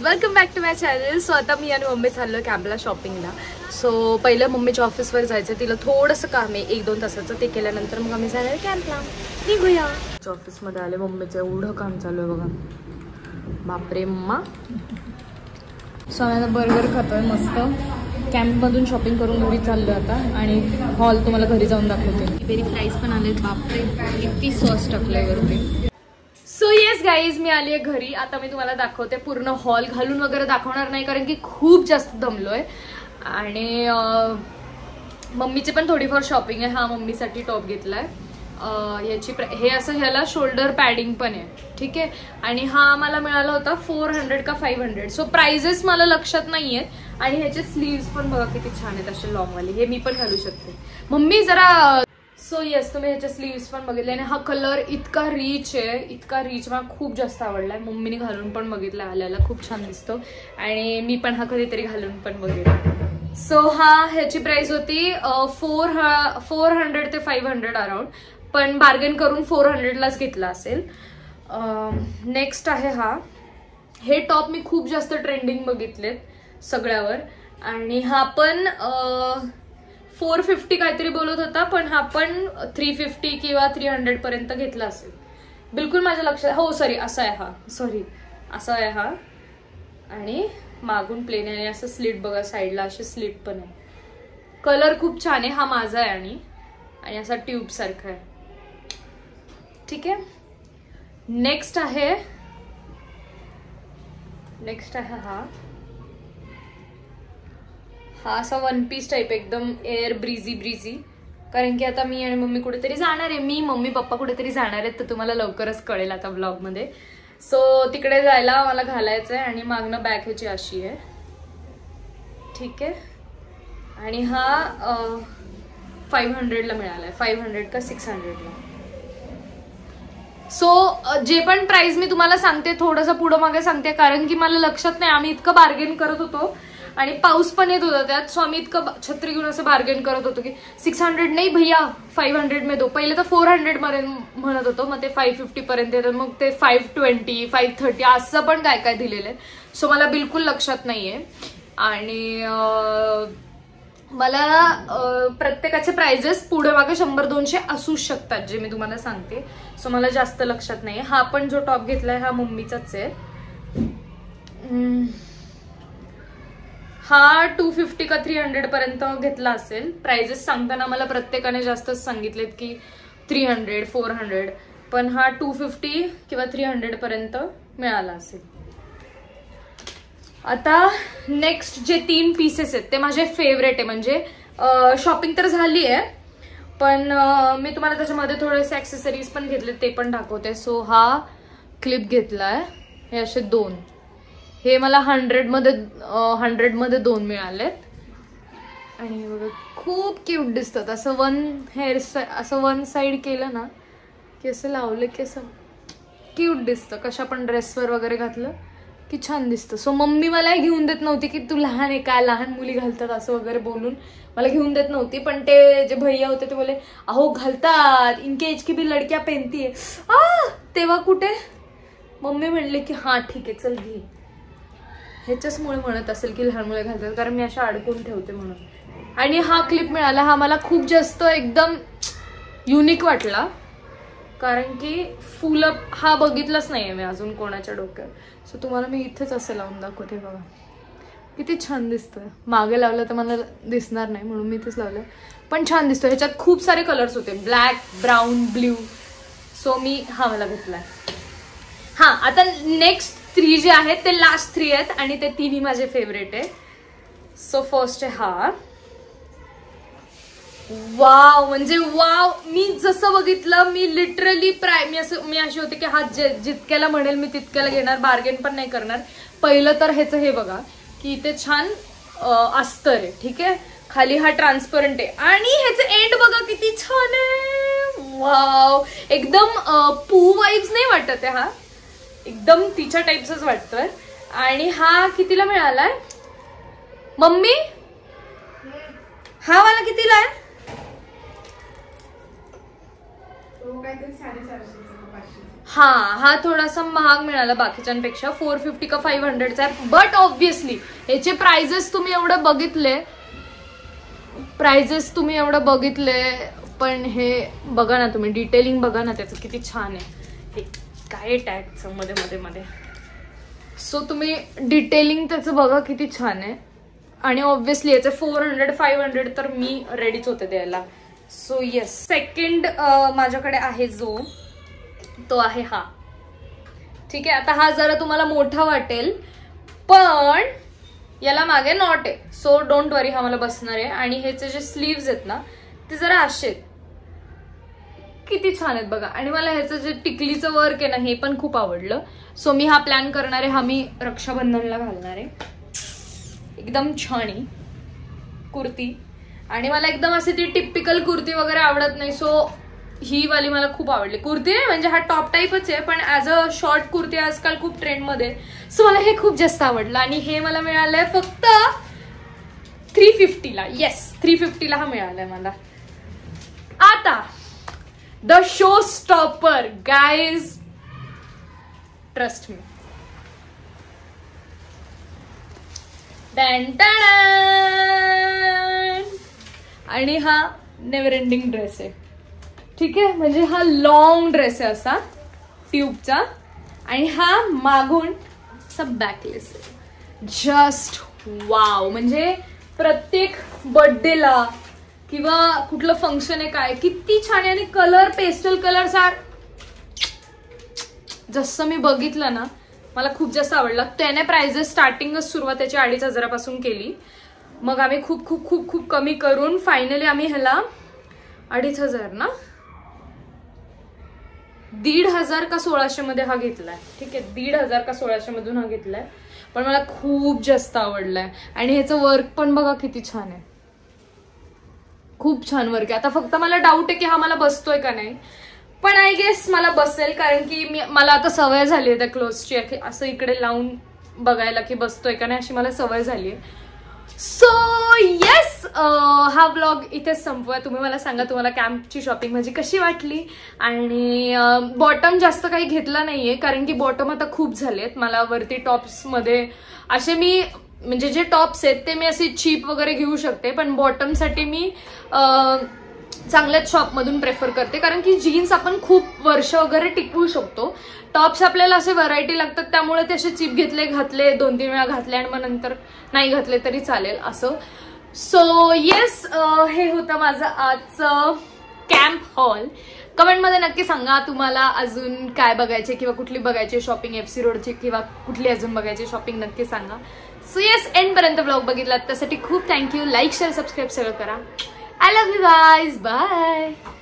Welcome back to my channel. So आता मी आणि मम्मी चाललो कॅम्पला शॉपिंगला. सो पहिलं मम्मीच्या ऑफिसवर जायचं, तिला थोडंसं काम आहे 1-2 तासाचं. ते केल्यानंतर मग आम्ही जाणार कॅम्पला. निघूया. ऑफिसमध्ये आले, मम्मीचं एवढं काम चालू आहे बघा. बापरे मम्मा. सो आम्ही आता बर्गर खातोय मस्त. कॅम्पमधून शॉपिंग करून घरी चाललो आता आणि हॉल तुम्हाला घरी जाऊन दाखवते. व्हेरी फ्राईज पण आलेत. बापरे किती सॉस टाकलंय वरती. सो येस गाईज, मी आली आहे घरी. आता मी तुम्हाला दाखवते पूर्ण हॉल. घालून वगैरे दाखवणार नाही कारण की खूप जास्त दमलोय. आणि मम्मीची पण थोडीफार शॉपिंग आहे. हा मम्मीसाठी टॉप घेतलाय. याची हे असं ह्याला शोल्डर पॅडिंग पण आहे, ठीक आहे. आणि हा मला मिळाला होता 400 का 500. सो प्राइजेस मला लक्षात नाहीये. आणि ह्याचे स्लीव्स पण बघा किती छान आहेत, असे लॉंग वाले. हे मी पण घालू शकते. मम्मी जरा. सो येस, तुम्ही ह्याचे स्लीव्स पण बघितले. आणि हा कलर इतका रिच आहे, इतका रिच, मला खूप जास्त आवडलाय. मम्मीने घालून पण बघितला, आल्याला खूप छान दिसतो. आणि मी पण हा कधीतरी घालून पण बघितला. सो ह्याची प्राइस होती 400 ते 500 अराउंड. पण बार्गेन करून 400लाच घेतला असेल. नेक्स्ट आहे हा. हे टॉप मी खूप जास्त ट्रेंडिंग बघितलेत सगळ्यावर. आणि हा पण 450 काहीतरी बोलत होता, पण हा पण 350 किंवा 300 पर्यंत घेतला असेल. बिलकुल माझ्या लक्षात. हो सॉरी, असा आहे हा. सॉरी, असा आहे हा. आणि मागून प्लेन आहे. असं स्लिट बघा, साईडला असे स्लिट पण आहे. कलर खूप छान आहे. हा माझा आहे आणि असा ट्यूब सारखा आहे, ठीक आहे. नेक्स्ट आहे हा असा वन पीस टाइप, एकदम एअर ब्रीझी. कारण की आता मी आणि मम्मी कुठेतरी जाणार आहे. मम्मी पप्पा कुठेतरी जाणार आहेत, तर तुम्हाला लवकरच कळेल आता ब्लॉग मध्ये. सो तिकडे जायला मला घालायचं आहे. आणि मागणं बॅक ह्याची अशी आहे, ठीक आहे. आणि हा 500ला मिळालाय, 500 का 600ला. सो जे पण प्राइस मी तुम्हाला सांगते थोडंसं पुढं मागे सांगते, कारण की मला लक्षात नाही. आम्ही इतकं बार्गेन करत होतो आणि पाऊस पण येत होता त्यात. सो आम्ही इतकं छत्री घेऊन असं बार्गेन करत होतो की 600 नाही भैया, 500 में दो. पहिले तर 400 मध्ये म्हणत होतो, मग ते 550 पर्यंत येतं, मग ते 520, 530 असं पण काय काय दिलेलं आहे. सो मला बिलकुल लक्षात नाहीये. आणि मला प्रत्येकाचे प्राइजेस पुढे मागे 100-200 असू शकतात, जे मी तुम्हाला सांगते. सो मला जास्त लक्षात नाही. हा पण जो टॉप घेतलाय हा मम्मीचाच आहे. हा 250 का 300 पर्यंत घेतला असेल. प्राइजेस सांगताना मला प्रत्येकाने जास्तच सांगितलेत की 300, 400, पण हा 250 किंवा 300 पर्यंत मिळाला असेल. आता नेक्स्ट जे 3 पीसेस आहेत ते माझे फेवरेट आहे. म्हणजे शॉपिंग तर झाली आहे, पण मी तुम्हाला त्याच्यामध्ये थोडेसे ऍक्सेसरीज पण घेतले, ते पण दाखवते. सो हा क्लिप घेतलाय, हे असे 2. हे मला 100 मध्ये 2 मिळालेत. आणि बघा खूप क्यूट दिसतात. असं वन साइड केलं ना की असं लावलं की असं क्यूट दिसतं. कशा पण ड्रेसवर वगैरे घातलं की छान दिसतं. सो मम्मी मला घेऊन देत नव्हती की तू लहान आहे काय, लहान मुली घालतात असं वगैरे बोलून मला घेऊन देत नव्हती. पण ते जे भैया होते ते बोले अहो घालतात, इनके एज की भी लडक्या पहनती है. तेव्हा कुठे मम्मी म्हणले की हा ठीक आहे चल घे. ह्याच्याचमुळे म्हणत असेल की लहान मुलं घालतात, कारण मी अशा अडकून ठेवते म्हणून. आणि हा क्लिप मिळाला, हा मला खूप जास्त एकदम युनिक वाटला, कारण की फुलं हा बघितलाच नाहीये मी अजून कोणाच्या डोक्यावर. सो तुम्हाला मी इथेच असं लावून दाखवते बघा, किती छान दिसतंय. मागे लावलं तर मला दिसणार नाही म्हणून मी इथेच लावलं, पण छान दिसतोय. ह्याच्यात खूप सारे कलर्स होते, ब्लॅक, ब्राऊन, ब्ल्यू. सो मी हा मला घेतलाय. हा आता नेक्स्ट 3 जे आहेत ते लास्ट 3 आहेत आणि ते 3ही माझे फेवरेट आहे. सो फर्स्ट आहे हा. वाव म्हणजे वाव. मी जसं बघितलं मी लिटरली मी अशी होते की हा जितक्याला म्हणेल मी तितक्याला घेणार, बार्गेन पण नाही करणार. पहिलं तर ह्याचं हे बघा की इथे छान अस्तर आहे, ठीक आहे. खाली हा ट्रान्सपरंट आहे आणि ह्याचं एंड बघा किती छान आहे. वाव, एकदम पू वाईब्स नाही वाटत आहे. हा एकदम तिच्या टाईपचाच वाटतोय. आणि हा कितीला मिळालाय मम्मी? हा वाला कितीला आहे? हा थोडासा महाग मिळाला बाकीच्यांपेक्षा, 450 का 500चा आहे. बट ऑब्व्हियसली याचे प्राइजेस तुम्ही एवढं बघितले, पण हे बघा ना तुम्ही, डिटेलिंग बघा ना त्याचं किती छान आहे. हे काय टॅगचं मध्ये. सो तुम्ही डिटेलिंग त्याचं बघा किती छान आहे. आणि ऑब्व्हियसली याचे 400-500 तर मी रेडीच होते द्यायला. सो येस, सेकंड माझ्याकडे आहे जो तो आहे हा. ठीक आहे, आता हा जरा तुम्हाला मोठा वाटेल, पण याला मागे नॉट आहे. सो डोंट वरी, हा मला बसणार आहे. आणि ह्याचे जे स्लीव्ज आहेत ना ते जरा असे किती छान आहेत बघा. आणि मला ह्याचं जे टिकलीचं वर्क आहे ना हे पण खूप आवडलं. सो मी हा प्लॅन करणार आहे. हा मी रक्षाबंधनला घालणार आहे. एकदम छान आहे कुर्ती. आणि मला एकदम अशी ती टिपिकल कुर्ती वगैरे आवडत नाही. सो ही वाली मला खूप आवडली. कुर्ती नाही म्हणजे हा टॉप टाईपच आहे, पण ऍज अ शॉर्ट कुर्ती आजकाल खूप ट्रेंडमध्ये. सो मला हे खूप जास्त आवडलं. आणि हे मला मिळालंय फक्त 350ला. येस, 350ला हा मिळालाय मला. आता the show stopper guys, trust me. आणि हा नेव्हर एंडिंग ड्रेस आहे. ठीक आहे, म्हणजे हा लॉंग ड्रेस आहे असा ट्यूबचा. आणि हा मागून असा बॅकलेस आहे. Just wow. म्हणजे प्रत्येक बर्थडेला किंवा कुठलं फंक्शन आहे काय किती छान आहे. आणि कलर पेस्टल कलर्स आर, जसं मी बघितलं ना मला खूप जास्त आवडला. त्याने प्राइजेस स्टार्टिंगच सुरुवात त्याची 2500 केली. मग आम्ही खूप खूप खूप खूप कमी करून फायनली आम्ही ह्याला 2500 ना 1500 का 1600 मध्ये हा घेतलाय. ठीक आहे, 1500 का 1600 मधून हा घेतलाय. पण मला खूप जास्त आवडलाय. आणि ह्याचं वर्क पण बघा किती छान आहे. खूप छान वर्क आहे. आता फक्त मला डाऊट आहे की हा मला बसतोय का नाही, पण आय गेस मला बसेल, कारण की मला आता सवय झाली आहे त्या क्लोथ्सची. असं इकडे लावून बघायला की बसतोय का नाही अशी मला सवय झाली आहे. सो येस, हा व्लॉग इथेच संपवूया. तुम्ही मला सांगा तुम्हाला कॅम्पची शॉपिंग माझी कशी वाटली. आणि बॉटम जास्त काही घेतला नाहीये, कारण की बॉटम आता खूप झालेत. मला वरती टॉप्समध्ये असे मी म्हणजे जे टॉप्स आहेत ते मी असे चीप वगैरे घेऊ शकते, पण बॉटमसाठी मी चांगल्याच शॉपमधून प्रेफर करते, कारण की जीन्स आपण खूप वर्ष वगैरे टिकवू शकतो. टॉप्स आपल्याला असे व्हरायटी लागतात, त्यामुळे ते असे चीप घातले 2-3 वेळा घातले आणि मग नंतर नाही घातले तरी चालेल असं. सो येस, हे होतं माझं आजचं कॅम्प हॉल. कमेंटमध्ये नक्की सांगा तुम्हाला अजून काय बघायचे किंवा कुठली बघायची शॉपिंग, FC रोडची किंवा कुठली अजून बघायची शॉपिंग नक्की सांगा. सो येस, एंडपर्यंत ब्लॉग बघितलात त्यासाठी खूप थँक्यू. लाईक, शेअर, सबस्क्राईब सगळं करा. I love you guys. Bye.